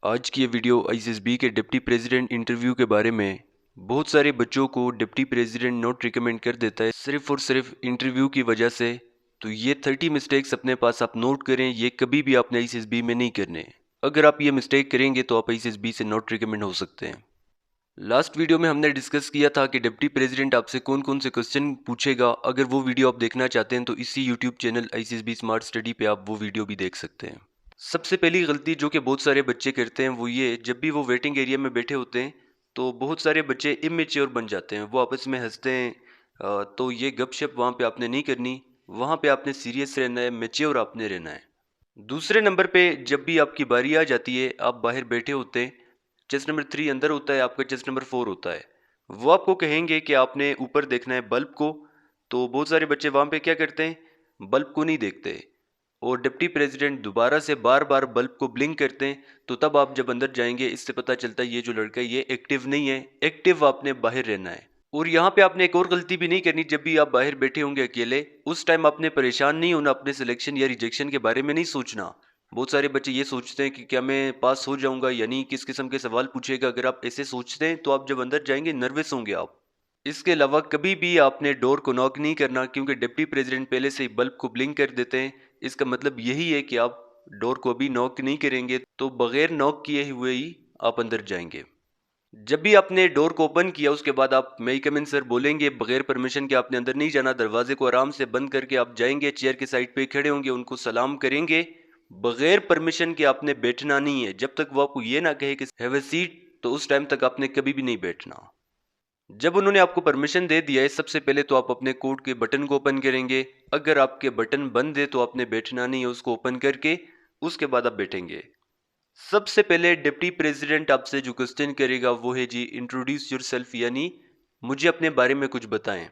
आज की ये वीडियो आईसीएसबी के डिप्टी प्रेसिडेंट इंटरव्यू के बारे में। बहुत सारे बच्चों को डिप्टी प्रेसिडेंट नोट रिकमेंड कर देता है सिर्फ और सिर्फ इंटरव्यू की वजह से। तो ये 30 मिस्टेक्स अपने पास आप नोट करें, ये कभी भी आपने आईसीएसबी में नहीं करने। अगर आप ये मिस्टेक करेंगे तो आप आईसीएसबी से नोट रिकमेंड हो सकते हैं। लास्ट वीडियो में हमने डिस्कस किया था कि डिप्टी प्रेसिडेंट आपसे कौन कौन से क्वेश्चन पूछेगा। अगर वो वीडियो आप देखना चाहते हैं तो इसी यूट्यूब चैनल आईसीएसबी स्मार्ट स्टडी पे आप वो वीडियो भी देख सकते हैं। सबसे पहली गलती जो कि बहुत सारे बच्चे करते हैं वो ये, जब भी वो वेटिंग एरिया में बैठे होते हैं तो बहुत सारे बच्चे इमेच्योर बन जाते हैं, वो आपस में हंसते हैं। तो ये गपशप वहाँ पे आपने नहीं करनी, वहाँ पे आपने सीरियस रहना है, मेच्योर आपने रहना है। दूसरे नंबर पे जब भी आपकी बारी आ जाती है, आप बाहर बैठे होते हैं, चेस्ट नंबर 3 अंदर होता है, आपका चेस्ट नंबर 4 होता है, वो आपको कहेंगे कि आपने ऊपर देखना है बल्ब को। तो बहुत सारे बच्चे वहाँ पे क्या करते हैं, बल्ब को नहीं देखते और डिप्टी प्रेसिडेंट दोबारा से बार बार बल्ब को ब्लिंक करते हैं। तो तब आप जब अंदर जाएंगे इससे पता चलता है ये जो लड़का है ये एक्टिव नहीं है, एक्टिव आपने बाहर रहना है। और यहाँ पे आपने एक और गलती भी नहीं करनी, जब भी आप बाहर बैठे होंगे अकेले उस टाइम आपने परेशान नहीं होना, अपने सिलेक्शन या रिजेक्शन के बारे में नहीं सोचना। बहुत सारे बच्चे ये सोचते हैं कि क्या मैं पास हो जाऊंगा या नहीं, किस किस्म के सवाल पूछेगा। अगर आप ऐसे सोचते हैं तो आप जब अंदर जाएंगे नर्वस होंगे आप। इसके अलावा कभी भी आपने डोर को नॉक नहीं करना, क्योंकि डिप्टी प्रेसिडेंट पहले से ही बल्ब को ब्लिंक कर देते हैं। इसका मतलब यही है कि आप डोर को भी नॉक नहीं करेंगे, तो बगैर नॉक किए हुए ही आप अंदर जाएंगे। जब भी आपने डोर को ओपन किया उसके बाद आप मे आई कम इन सर बोलेंगे, बगैर परमिशन के आपने अंदर नहीं जाना। दरवाजे को आराम से बंद करके आप जाएंगे, चेयर के साइड पे खड़े होंगे, उनको सलाम करेंगे। बगैर परमिशन के आपने बैठना नहीं है, जब तक वो आपको ये ना कहे कि हैव अ सीट, तो उस टाइम तक आपने कभी भी नहीं बैठना। जब उन्होंने आपको परमिशन दे दिया है, सबसे पहले तो आप अपने कोट के बटन को ओपन करेंगे। अगर आपके बटन बंद है तो आपने बैठना नहीं है, उसको ओपन करके उसके बाद आप बैठेंगे। सबसे पहले डिप्टी प्रेसिडेंट आपसे जो क्वेश्चन करेगा वो है जी इंट्रोड्यूस योरसेल्फ, यानी मुझे अपने बारे में कुछ बताएं।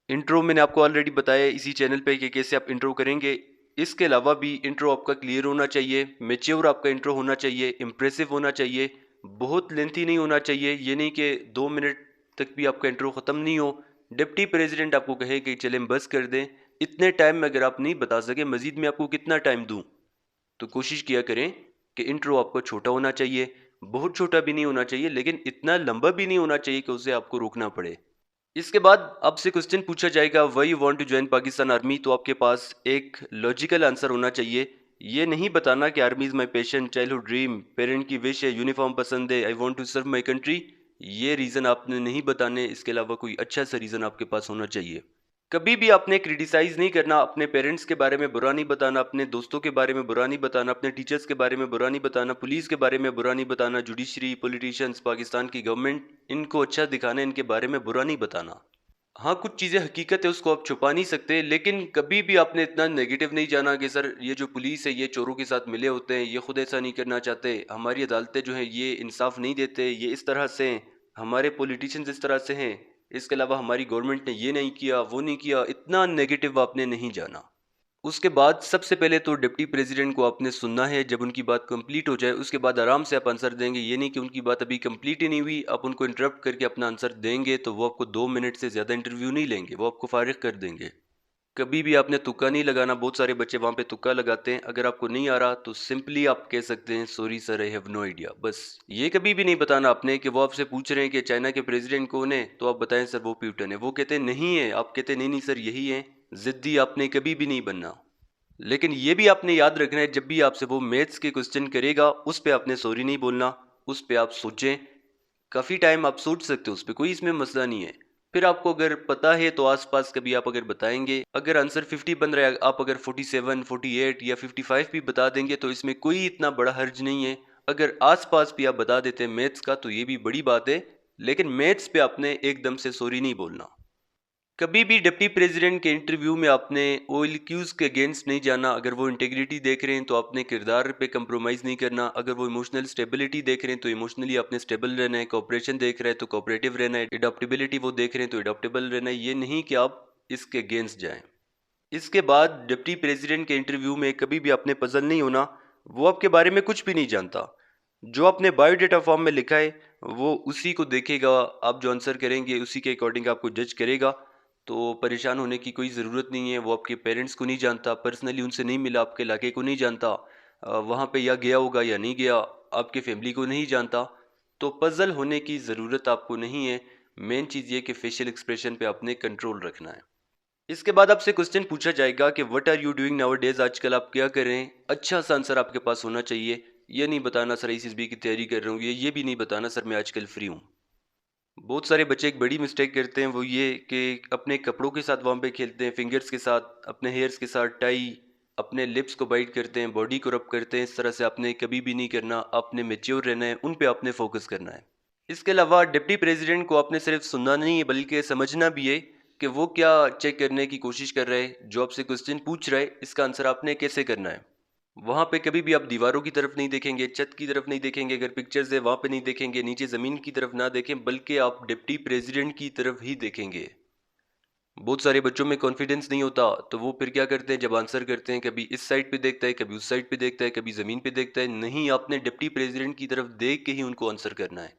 इंट्रो मैंने आपको ऑलरेडी बताया है इसी चैनल पे कि कैसे आप इंट्रो करेंगे। इसके अलावा भी इंट्रो आपका क्लियर होना चाहिए, मेच्योर आपका इंट्रो होना चाहिए, इंप्रेसिव होना चाहिए, बहुत लेंथी नहीं होना चाहिए। ये नहीं कि 2 मिनट तक भी आपका इंट्रो ख़त्म नहीं हो। डिप्टी प्रेसिडेंट आपको कहे कि चले बस कर दें, इतने टाइम में अगर आप नहीं बता सके मजीद में आपको कितना टाइम दूं। तो कोशिश किया करें कि इंट्रो आपको छोटा होना चाहिए, बहुत छोटा भी नहीं होना चाहिए लेकिन इतना लंबा भी नहीं होना चाहिए कि उसे आपको रोकना पड़े। इसके बाद आपसे क्वेश्चन पूछा जाएगा why you want to join Pakistan army, तो आपके पास एक लॉजिकल आंसर होना चाहिए। ये नहीं बताना कि army is my passion, childhood dream, parent की विश है, यूनिफॉर्म पसंद है, I want to serve my country. ये रीज़न आपने नहीं बताने, इसके अलावा कोई अच्छा सा रीज़न आपके पास होना चाहिए। कभी भी आपने क्रिटिसाइज नहीं करना, अपने पेरेंट्स के बारे में बुरा नहीं बताना, अपने दोस्तों के बारे में बुरा नहीं बताना, अपने टीचर्स के बारे में बुरा नहीं बताना, पुलिस के बारे में बुरा नहीं बताना, जुडिशरी, पॉलिटिशियंस, पाकिस्तान की गवर्नमेंट, इनको अच्छा दिखाना, इनके बारे में बुरा नहीं बताना। हाँ, कुछ चीज़ें हकीकत है उसको आप छुपा नहीं सकते, लेकिन कभी भी आपने इतना नेगेटिव नहीं जाना कि सर ये जो पुलिस है ये चोरों के साथ मिले होते हैं, ये खुद ऐसा नहीं करना चाहते, हमारी अदालतें जो हैं ये इंसाफ नहीं देते, ये इस तरह से हैं, हमारे पॉलिटिशियंस इस तरह से हैं, इसके अलावा हमारी गवर्नमेंट ने ये नहीं किया वो नहीं किया, इतना नेगेटिव आपने नहीं जाना। उसके बाद सबसे पहले तो डिप्टी प्रेसिडेंट को आपने सुनना है, जब उनकी बात कंप्लीट हो जाए उसके बाद आराम से आप आंसर देंगे। ये नहीं कि उनकी बात अभी कंप्लीट ही नहीं हुई आप उनको इंटरप्ट करके अपना आंसर देंगे, तो वो आपको 2 मिनट से ज़्यादा इंटरव्यू नहीं लेंगे, वो आपको फारिग कर देंगे। कभी भी आपने तुक्का नहीं लगाना, बहुत सारे बच्चे वहाँ पे तुक्का लगाते हैं। अगर आपको नहीं आ रहा तो सिंपली आप कह सकते हैं sorry sir I have no idea, बस। ये कभी भी नहीं बताना आपने कि वो आपसे पूछ रहे हैं कि चाइना के प्रेसिडेंट कौन है, तो आप बताएं सर वो प्यूटन है, वो कहते हैं नहीं है, आप कहते हैं नहीं नहीं सर यही है। ज़िद्दी आपने कभी भी नहीं बनना। लेकिन ये भी आपने याद रखना है, जब भी आपसे वो मैथ्स के क्वेश्चन करेगा उस पे आपने सॉरी नहीं बोलना, उस पे आप सोचें, काफ़ी टाइम आप सोच सकते हो उस पे, कोई इसमें मसला नहीं है। फिर आपको अगर पता है तो आसपास कभी आप अगर बताएंगे, अगर आंसर 50 बन रहा है आप अगर 47, 48 या 55 भी बता देंगे तो इसमें कोई इतना बड़ा हर्ज नहीं है। अगर आसपास भी आप बता देते हैं मैथ्स का तो ये भी बड़ी बात है, लेकिन मैथ्स पे आपने एकदम से सॉरी नहीं बोलना। कभी भी डिप्टी प्रेसिडेंट के इंटरव्यू में आपने ओएलक्यूज के अगेंस्ट नहीं जाना। अगर वो इंटेग्रिटी देख रहे हैं तो आपने किरदार पे कंप्रोमाइज़ नहीं करना। अगर वो इमोशनल स्टेबिलिटी देख रहे हैं तो इमोशनली आपने स्टेबल रहना है। कोऑपरेशन देख रहे हैं तो कोऑपरेटिव रहना है। एडॉप्टेबिलिटी वो देख रहे हैं तो एडॉप्टेबल रहना है। ये नहीं कि आप इसके अगेंस्ट जाएं। इसके बाद डिप्टी प्रेसिडेंट के इंटरव्यू में कभी भी आपने पजल नहीं होना, वो आपके बारे में कुछ भी नहीं जानता। जो आपने बायोडेटा फॉर्म में लिखा है वो उसी को देखेगा, आप जो आंसर करेंगे उसी के अकॉर्डिंग आपको जज करेगा। तो परेशान होने की कोई ज़रूरत नहीं है। वो आपके पेरेंट्स को नहीं जानता, पर्सनली उनसे नहीं मिला, आपके इलाके को नहीं जानता, वहाँ पे या गया होगा या नहीं गया, आपके फैमिली को नहीं जानता, तो पजल होने की ज़रूरत आपको नहीं है। मेन चीज़ ये कि फेशियल एक्सप्रेशन पे आपने कंट्रोल रखना है। इसके बाद आपसे क्वेश्चन पूछा जाएगा कि what are you doing nowadays, आजकल आप क्या कर रहे हैं। अच्छा सा आंसर आपके पास होना चाहिए। ये नहीं बताना सर ICSB की तैयारी कर रहा हूँ, ये भी नहीं बताना सर मैं आजकल फ्री हूँ। बहुत सारे बच्चे एक बड़ी मिस्टेक करते हैं, वो ये कि अपने कपड़ों के साथ वहाँ पे खेलते हैं, फिंगर्स के साथ, अपने हेयर्स के साथ टाई, अपने लिप्स को बाइट करते हैं, बॉडी को रब करते हैं। इस तरह से आपने कभी भी नहीं करना। आपने मेच्योर रहना है, उन पे आपने फोकस करना है। इसके अलावा डिप्टी प्रेसिडेंट को आपने सिर्फ सुनना नहीं है बल्कि समझना भी है कि वो क्या चेक करने की कोशिश कर रहा है, जो आपसे क्वेश्चन पूछ रहा है इसका आंसर आपने कैसे करना है। वहाँ पे कभी भी आप दीवारों की तरफ नहीं देखेंगे, छत की तरफ नहीं देखेंगे, अगर पिक्चर्स है वहाँ पे नहीं देखेंगे, नीचे ज़मीन की तरफ ना देखें, बल्कि आप डिप्टी प्रेसिडेंट की तरफ ही देखेंगे। बहुत सारे बच्चों में कॉन्फिडेंस नहीं होता, तो वो फिर क्या करते हैं, जब आंसर करते हैं कभी इस साइड पे देखता है, कभी उस साइड पे देखता है, कभी ज़मीन पे देखता है। नहीं, आपने डिप्टी प्रेसिडेंट की तरफ देख के ही उनको आंसर करना है।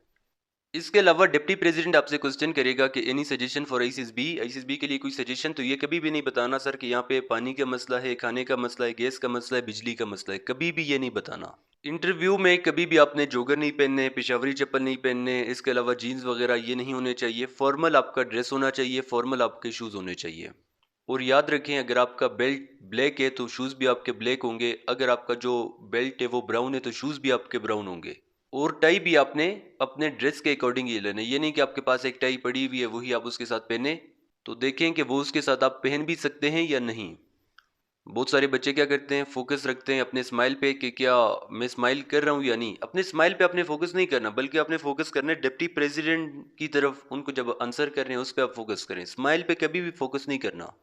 इसके अलावा डिप्टी प्रेसिडेंट आपसे क्वेश्चन करेगा कि एनी सजेशन फॉर ICSB के लिए कोई सजेशन, तो ये कभी भी नहीं बताना सर कि यहाँ पे पानी का मसला है, खाने का मसला है, गैस का मसला है, बिजली का मसला है। कभी भी ये नहीं बताना। इंटरव्यू में कभी भी आपने जोगर नहीं पहनने, पेशावरी चप्पल नहीं पहनने, इसके अलावा जीन्स वगैरह ये नहीं होने चाहिए। फॉर्मल आपका ड्रेस होना चाहिए, फॉर्मल आपके शूज़ होने चाहिए। और याद रखें, अगर आपका बेल्ट ब्लैक है तो शूज़ भी आपके ब्लैक होंगे, अगर आपका जो बेल्ट है वो ब्राउन है तो शूज़ भी आपके ब्राउन होंगे। और टाई भी आपने अपने ड्रेस के अकॉर्डिंग ही लेना है। ये नहीं कि आपके पास एक टाई पड़ी हुई है वही आप उसके साथ पहने, तो देखें कि वो उसके साथ आप पहन भी सकते हैं या नहीं। बहुत सारे बच्चे क्या करते हैं, फोकस रखते हैं अपने स्माइल पे कि क्या मैं स्माइल कर रहा हूँ या नहीं। अपने स्माइल पे आपने फोकस नहीं करना, बल्कि आपने फोकस करना है डिप्टी प्रेसिडेंट की तरफ। उनको जब आंसर कर रहे हैं उस पर आप फोकस करें, स्माइल पे कभी भी फोकस नहीं करना।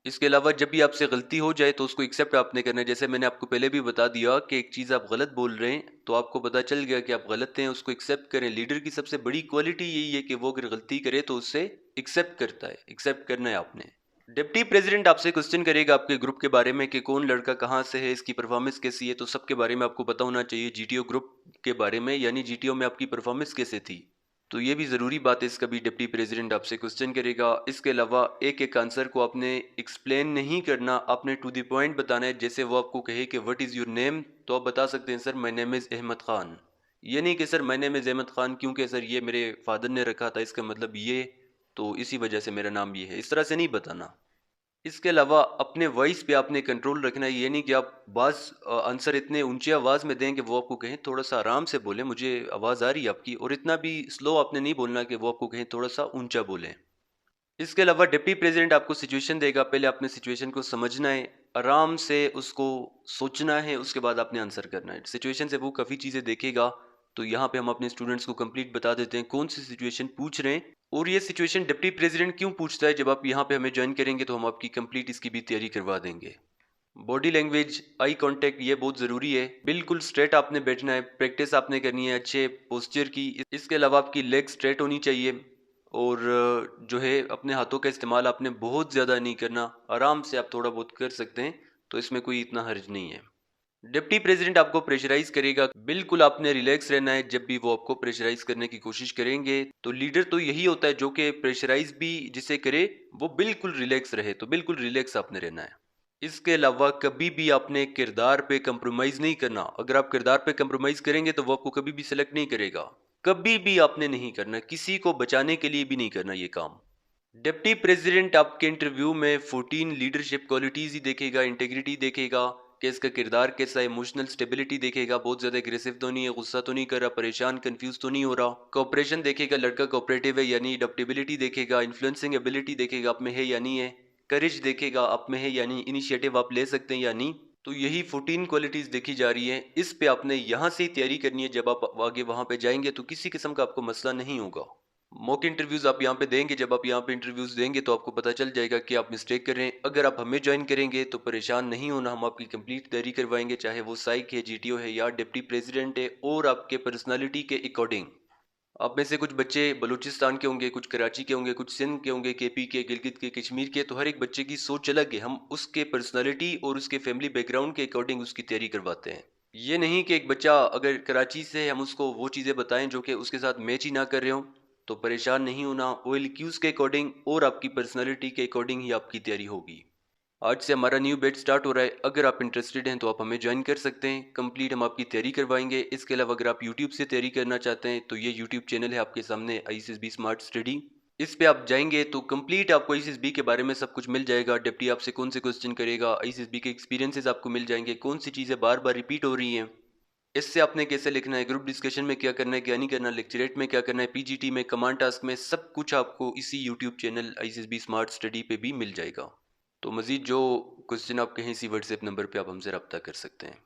इसके अलावा जब भी आपसे गलती हो जाए तो उसको एक्सेप्ट आपने करना है। जैसे मैंने आपको पहले भी बता दिया कि एक चीज़ आप गलत बोल रहे हैं तो आपको पता चल गया कि आप गलत हैं, उसको एक्सेप्ट करें। लीडर की सबसे बड़ी क्वालिटी यही है कि वो अगर गलती करे तो उससे एक्सेप्ट करता है। एक्सेप्ट करना है आपने। डिप्टी प्रेसिडेंट आपसे क्वेश्चन करेगा आपके ग्रुप के बारे में कि कौन लड़का कहाँ से है, इसकी परफॉर्मेंस कैसी है, तो सबके बारे में आपको पता होना चाहिए। GTO ग्रुप के बारे में, यानी GTO में आपकी परफॉर्मेंस कैसे थी, तो ये भी ज़रूरी बात है। इसका भी डिप्टी प्रेसिडेंट आपसे क्वेश्चन करेगा। इसके अलावा एक एक आंसर को आपने एक्सप्लेन नहीं करना, आपने टू द पॉइंट बताना है। जैसे वो आपको कहे कि व्हाट इज़ योर नेम, तो आप बता सकते हैं sir my name is Ahmed Khan. ये नहीं कि sir my name is Ahmed Khan क्योंकि सर ये मेरे फादर ने रखा था, इसका मतलब ये, तो इसी वजह से मेरा नाम ये है। इस तरह से नहीं बताना। इसके अलावा अपने वॉइस पे आपने कंट्रोल रखना है। ये नहीं कि आप बाज़ आंसर इतने ऊंची आवाज़ में दें कि वो आपको कहें थोड़ा सा आराम से बोलें, मुझे आवाज़ आ रही है आपकी, और इतना भी स्लो आपने नहीं बोलना कि वो आपको कहें थोड़ा सा ऊंचा बोलें। इसके अलावा डिप्टी प्रेसिडेंट आपको सिचुएशन देगा, पहले आपने सिचुएशन को समझना है, आराम से उसको सोचना है, उसके बाद आपने आंसर करना है। सिचुएशन से वो काफ़ी चीज़ें देखेगा। तो यहाँ पे हम अपने स्टूडेंट्स को कंप्लीट बता देते हैं कौन सी सिचुएशन पूछ रहे हैं और ये सिचुएशन डिप्टी प्रेसिडेंट क्यों पूछता है। जब आप यहाँ पे हमें ज्वाइन करेंगे तो हम आपकी कंप्लीट इसकी भी तैयारी करवा देंगे। बॉडी लैंग्वेज, आई कांटेक्ट, ये बहुत ज़रूरी है। बिल्कुल स्ट्रेट आपने बैठना है, प्रैक्टिस आपने करनी है अच्छे पोस्चर की। इसके अलावा आपकी लेग स्ट्रेट होनी चाहिए, और जो है अपने हाथों का इस्तेमाल आपने बहुत ज़्यादा नहीं करना, आराम से आप थोड़ा बहुत कर सकते हैं, तो इसमें कोई इतना हर्ज नहीं है। डिप्टी प्रेसिडेंट आपको प्रेशराइज करेगा, बिल्कुल आपने रिलैक्स रहना है। जब भी वो आपको प्रेशराइज करने की कोशिश करेंगे, तो लीडर तो यही होता है जो कि प्रेशराइज भी जिसे करे वो बिल्कुल रिलैक्स रहे, तो बिल्कुल रिलैक्स आपने रहना है। इसके अलावा कभी भी आपने किरदार पे कंप्रोमाइज़ नहीं करना। अगर आप किरदार पे कंप्रोमाइज़ करेंगे तो वो आपको कभी भी सिलेक्ट नहीं करेगा। कभी भी आपने नहीं करना, किसी को बचाने के लिए भी नहीं करना ये काम। डिप्टी प्रेसिडेंट आपके इंटरव्यू में 14 लीडरशिप क्वालिटीज़ ही देखेगा, इंटेग्रिटी देखेगा कि इसका किरदार कैसा है, इमोशनल स्टेबिलिटी देखेगा, बहुत ज़्यादा एग्रेसिव तो नहीं है, गुस्सा तो नहीं कर रहा, परेशान कंफ्यूज तो नहीं हो रहा। कोऑपरेशन देखेगा, लड़का कोऑपरेटिव है या नहीं, अडेप्टेबिलिटी देखेगा, इन्फ्लुएंसिंग एबिलिटी देखेगा आप में है या नहीं है, करेज देखेगा आप में है या नहीं, इनिशिएटिव आप ले सकते हैं या नहीं। तो यही 14 क्वालिटीज़ देखी जा रही हैं। इस पे आपने यहाँ से ही तैयारी करनी है। जब आप आगे वहाँ पे जाएंगे तो किसी किस्म का आपको मसला नहीं होगा। मॉक इंटरव्यूज़ आप यहाँ पे देंगे, जब आप यहाँ पे इंटरव्यूज़ देंगे तो आपको पता चल जाएगा कि आप मिस्टेक कर रहे हैं। अगर आप हमें ज्वाइन करेंगे तो परेशान नहीं होना, हम आपकी कंप्लीट तैयारी करवाएंगे, चाहे वो साइक है, GTO है या डिप्टी प्रेसिडेंट है, और आपके पर्सनालिटी के अकॉर्डिंग। आप में से कुछ बच्चे बलूचिस्तान के होंगे, कुछ कराची के होंगे, कुछ सिंध के होंगे, KP के, गिलगित के, कश्मीर के, तो हर एक बच्चे की सोच अलग है। हम उसके पर्सनालिटी और उसके फैमिली बैकग्राउंड के अकॉर्डिंग उसकी तैयारी करवाते हैं। ये नहीं कि एक बच्चा अगर कराची से है हम उसको वो चीज़ें बताएं जो कि उसके साथ मैच ही ना कर रहे हों, तो परेशान नहीं होना। OLQs के अकॉर्डिंग और आपकी पर्सनालिटी के अकॉर्डिंग ही आपकी तैयारी होगी। आज से हमारा न्यू बैच स्टार्ट हो रहा है। अगर आप इंटरेस्टेड हैं तो आप हमें ज्वाइन कर सकते हैं। कंप्लीट हम आपकी तैयारी करवाएंगे। इसके अलावा अगर आप यूट्यूब से तैयारी करना चाहते हैं तो ये यूट्यूब चैनल है आपके सामने, ICSB स्मार्ट स्टडी। इस पे आप जाएंगे तो कंप्लीट आपको ICSB के बारे में सब कुछ मिल जाएगा। डिप्टी आपसे कौन से क्वेश्चन करेगा, ICSB के एक्सपीरियंसेस आपको मिल जाएंगे, कौन सी चीज़ें बार बार रिपीट हो रही हैं, इससे आपने कैसे लिखना है, ग्रुप डिस्कशन में क्या करना है, क्या नहीं करना, लेक्चरेट में क्या करना है, PGT में, कमांड टास्क में, सब कुछ आपको इसी YouTube channel ICSB smart study पे भी मिल जाएगा। तो मज़ीद जो क्वेश्चन आप कहें इसी व्हाट्सएप नंबर पे आप हमसे रब्ता कर सकते हैं।